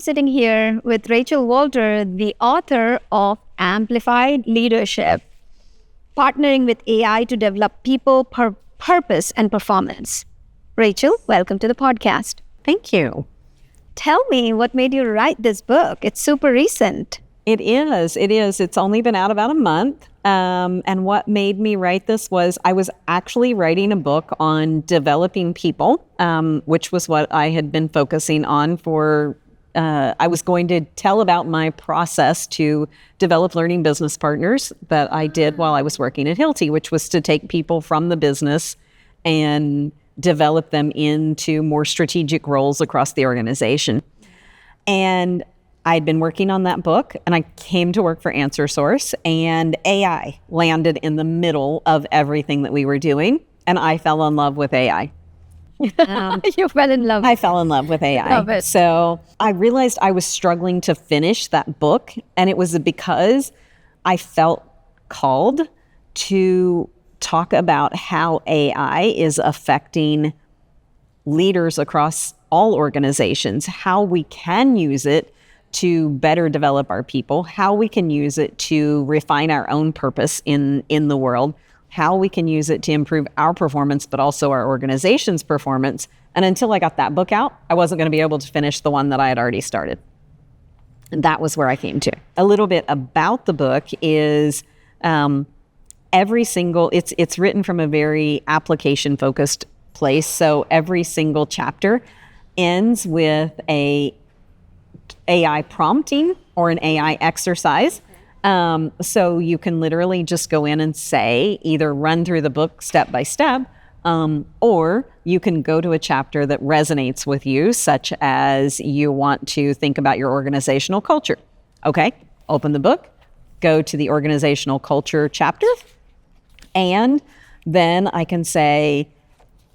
sitting here with Rachel Walter, the author of Amplified Leadership, partnering with AI to develop people, purpose, and performance. Rachel, welcome to the podcast. Thank you. Tell me what made you write this book. It's super recent. It is. It's only been out about a month. And what made me write this was I was actually writing a book on developing people, which was what I had been focusing on for, I was going to tell about my process to develop learning business partners that I did while I was working at Hilti, which was to take people from the business and develop them into more strategic roles across the organization. And I'd been working on that book, and I came to work for ansrsource, and AI landed in the middle of everything that we were doing, and I fell in love with AI. You fell in love. I fell in love with AI. Love it. So I realized I was struggling to finish that book, and it was because I felt called to talk about how AI is affecting leaders across all organizations, how we can use it to better develop our people, how we can use it to refine our own purpose in the world, how we can use it to improve our performance, but also our organization's performance. And until I got that book out, I wasn't going to be able to finish the one that I had already started. And that was where I came to. A little bit about the book is it's written from a very application-focused place. So every single chapter ends with a AI prompting or an AI exercise. So you can literally just go in and say, either run through the book step by step, or you can go to a chapter that resonates with you, such as you want to think about your organizational culture. Okay, open the book, go to the organizational culture chapter, and then I can say,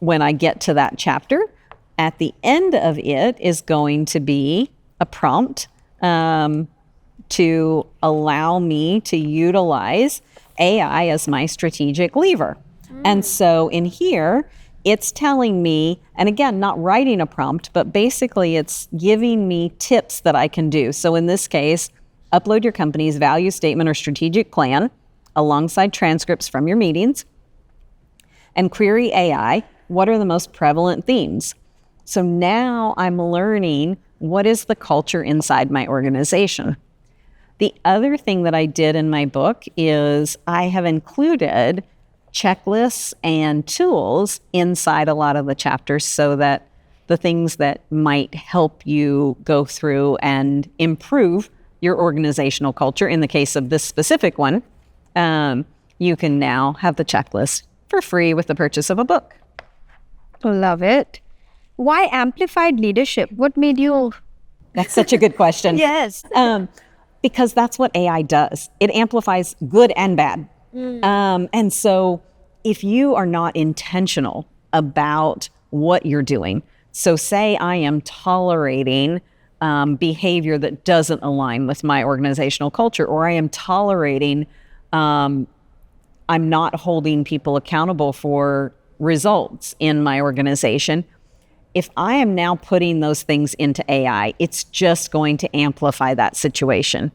when I get to that chapter, at the end of it is going to be a prompt to allow me to utilize AI as my strategic lever. And so in here, it's telling me, and again, not writing a prompt, but basically it's giving me tips that I can do. So in this case, upload your company's value statement or strategic plan alongside transcripts from your meetings and query AI, what are the most prevalent themes? So now I'm learning what is the culture inside my organization. The other thing that I did in my book is I have included checklists and tools inside a lot of the chapters so that the things that might help you go through and improve your organizational culture, in the case of this specific one, you can now have the checklist for free with the purchase of a book. Love it. Why amplified leadership? What made you... That's such a good question. Yes. Because that's what AI does. It amplifies good and bad. And so if you are not intentional about what you're doing, so say I am tolerating behavior that doesn't align with my organizational culture, or I am tolerating, I'm not holding people accountable for results in my organization. If I am now putting those things into AI, it's just going to amplify that situation.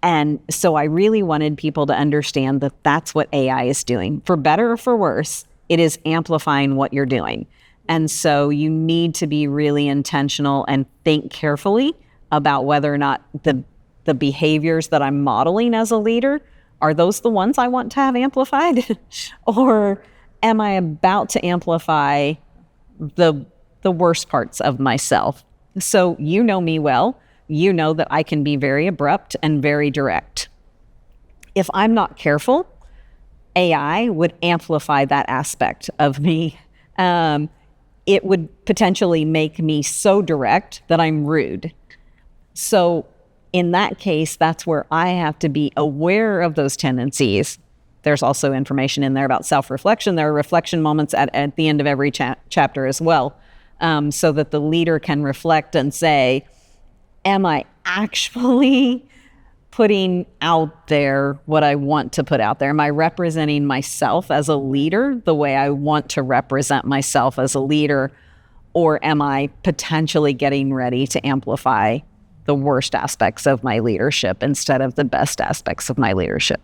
And so I really wanted people to understand that that's what AI is doing. For better or for worse, it is amplifying what you're doing. And so you need to be really intentional and think carefully about whether or not the behaviors that I'm modeling as a leader, are those the ones I want to have amplified? Or am I about to amplify the worst parts of myself? So you know me well. You know that I can be very abrupt and very direct. If I'm not careful, AI would amplify that aspect of me. It would potentially make me so direct that I'm rude. So in that case, that's where I have to be aware of those tendencies. There's also information in there about self-reflection. There are reflection moments at the end of every chapter as well, so that the leader can reflect and say, am I actually putting out there what I want to put out there? Am I representing myself as a leader the way I want to represent myself as a leader? Or am I potentially getting ready to amplify the worst aspects of my leadership instead of the best aspects of my leadership.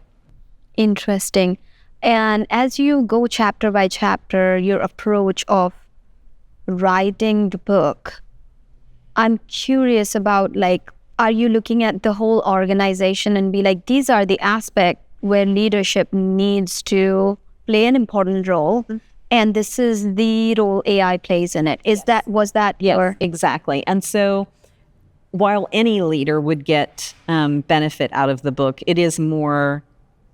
Interesting. And as you go chapter by chapter, your approach of writing the book, I'm curious about, like, are you looking at the whole organization and be like, these are the aspects where leadership needs to play an important role, and this is the role AI plays in it? Was that your... Exactly. And so while any leader would get benefit out of the book, it is more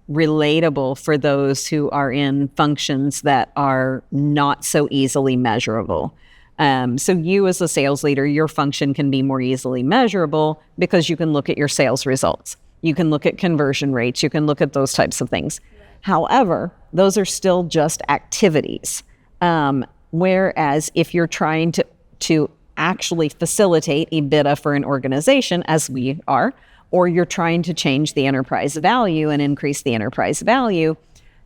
relatable for those who are in functions that are not so easily measurable. So you as a sales leader, your function can be more easily measurable because you can look at your sales results. You can look at conversion rates. You can look at those types of things. However, those are still just activities. Whereas if you're trying to actually facilitate EBITDA for an organization, as we are, or you're trying to change the enterprise value and increase the enterprise value,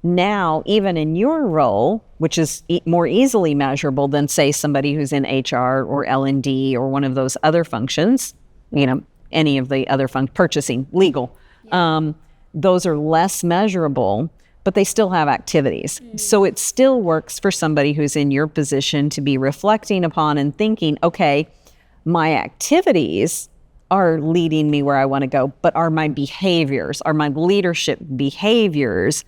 now, even in your role, which is more easily measurable than, say, somebody who's in HR or L&D or one of those other functions, any of the other purchasing, legal, those are less measurable, but they still have activities. So it still works for somebody who's in your position to be reflecting upon and thinking, okay, my activities are leading me where I want to go, but are my leadership behaviors,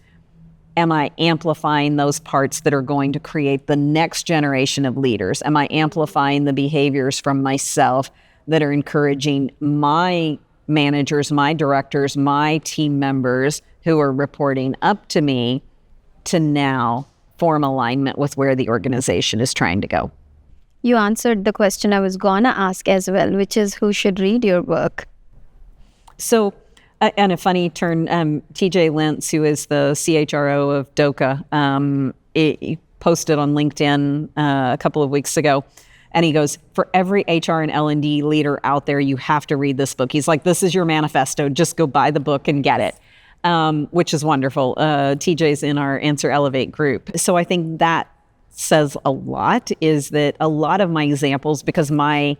am I amplifying those parts that are going to create the next generation of leaders? Am I amplifying the behaviors from myself that are encouraging my managers, my directors, my team members who are reporting up to me to now form alignment with where the organization is trying to go? You answered the question I was gonna ask as well, which is who should read your book? So, and a funny turn, TJ Lentz, who is the CHRO of DOCA, he posted on LinkedIn a couple of weeks ago, and he goes, for every HR and L&D leader out there, you have to read this book. He's like, this is your manifesto. Just go buy the book and get it, which is wonderful. TJ's in our Answer Elevate group. So I think that says a lot, is that a lot of my examples, because my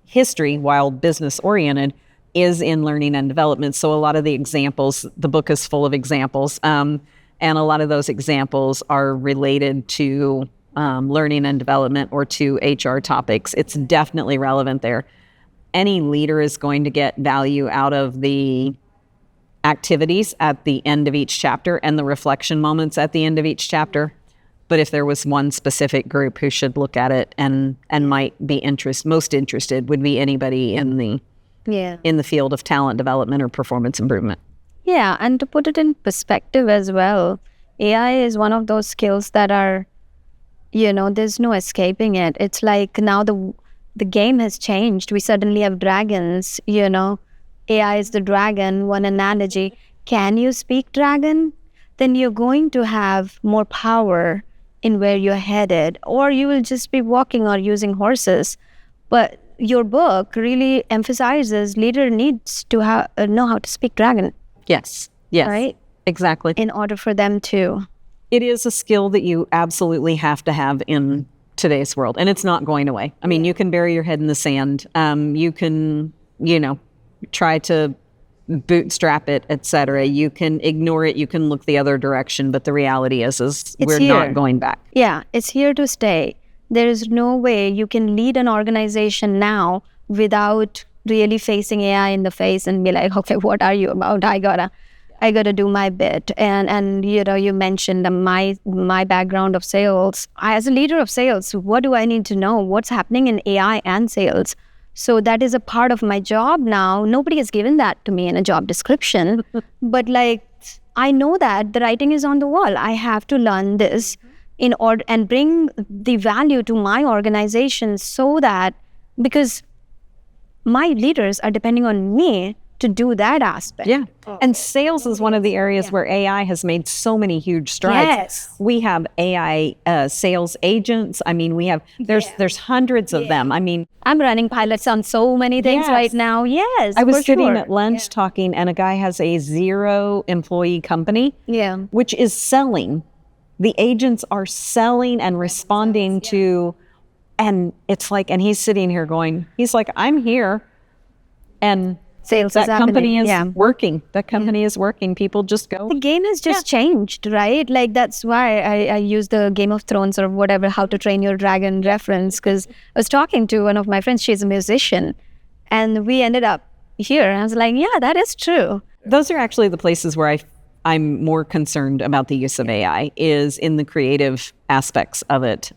history, while business oriented, is in learning and development. So a lot of the examples, the book is full of examples. And a lot of those examples are related to learning and development or to HR topics. It's definitely relevant there. Any leader is going to get value out of the activities at the end of each chapter and the reflection moments at the end of each chapter. But if there was one specific group who should look at it and might be most interested, would be anybody in the field of talent development or performance improvement. Yeah, and to put it in perspective as well, AI is one of those skills that are, there's no escaping it. It's like now the game has changed. We suddenly have dragons, AI is the dragon. One analogy, can you speak dragon? Then you're going to have more power in where you're headed, or you will just be walking or using horses. But your book really emphasizes leader needs to know how to speak dragon. Yes. Right? Exactly. In order for them to. It is a skill that you absolutely have to have in today's world, and it's not going away. I mean, you can bury your head in the sand. You can, try to bootstrap it, etc. You can ignore it. You can look the other direction, but the reality is we're not going back. Yeah, it's here to stay. There is no way you can lead an organization now without really facing AI in the face and be like, okay, what are you about? I gotta do my bit. And you mentioned my background of sales. As a leader of sales, what do I need to know? What's happening in AI and sales? So that is a part of my job now. Nobody has given that to me in a job description, but I know that the writing is on the wall. I have to learn this in order and bring the value to my organization, so that, because my leaders are depending on me to do that aspect. Yeah. And sales is one of the areas where AI has made so many huge strides. Yes. We have AI sales agents. I mean, there's hundreds of them. I mean, I'm running pilots on so many things right now. Yes. I was sitting at lunch talking, and a guy has a 0 employee company, which is selling. The agents are selling and responding to, and it's like, and he's sitting here going, he's like, I'm here. And Sales that is company happening. is working. That company is working. People just go. The game has just changed, right? Like that's why I use the Game of Thrones or whatever, How to Train Your Dragon reference, because I was talking to one of my friends, she's a musician, and we ended up here. And I was like, yeah, that is true. Those are actually the places where I'm more concerned about the use of AI is in the creative aspects of it.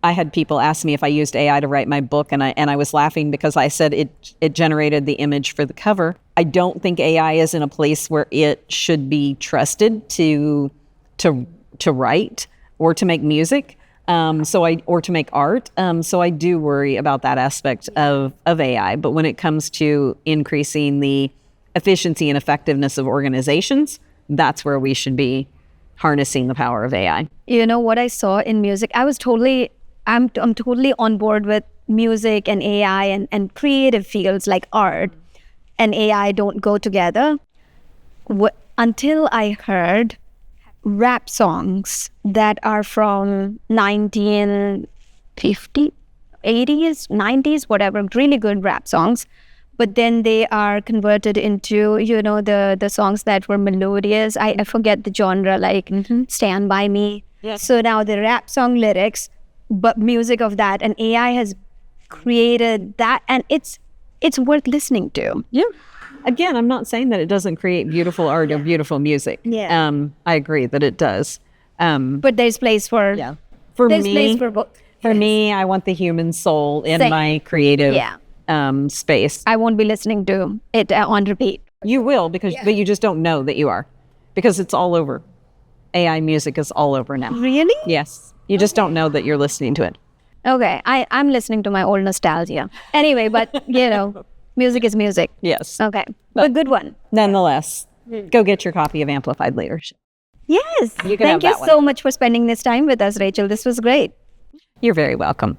I had people ask me if I used AI to write my book, and I was laughing because I said it generated the image for the cover. I don't think AI is in a place where it should be trusted to write or to make music, or to make art. So I do worry about that aspect of AI. But when it comes to increasing the efficiency and effectiveness of organizations, that's where we should be harnessing the power of AI. You know what I saw in music? I'm totally on board with music and AI and creative fields like art and AI don't go together. Until I heard rap songs that are from 1950, 80s, 90s, whatever, really good rap songs. But then they are converted into, the songs that were melodious. I forget the genre, like Stand By Me. Yes. So now the rap song lyrics, but music of that, and AI has created that, and it's worth listening to. Yeah. Again, I'm not saying that it doesn't create beautiful art or beautiful music. Yeah. I agree that it does. But there's place for Place for both. For me, I want the human soul in Same. my creative space. I won't be listening to it on repeat. You will but you just don't know that you are, because it's all over. AI music is all over now. Really? Yes. You just don't know that you're listening to it. Okay, I'm listening to my old nostalgia. Anyway, but music is music. Yes. Okay, but good one. Nonetheless, go get your copy of Amplified Leadership. Yes. You can have Thank you that one. so much for spending this time with us, Rachel. This was great. You're very welcome.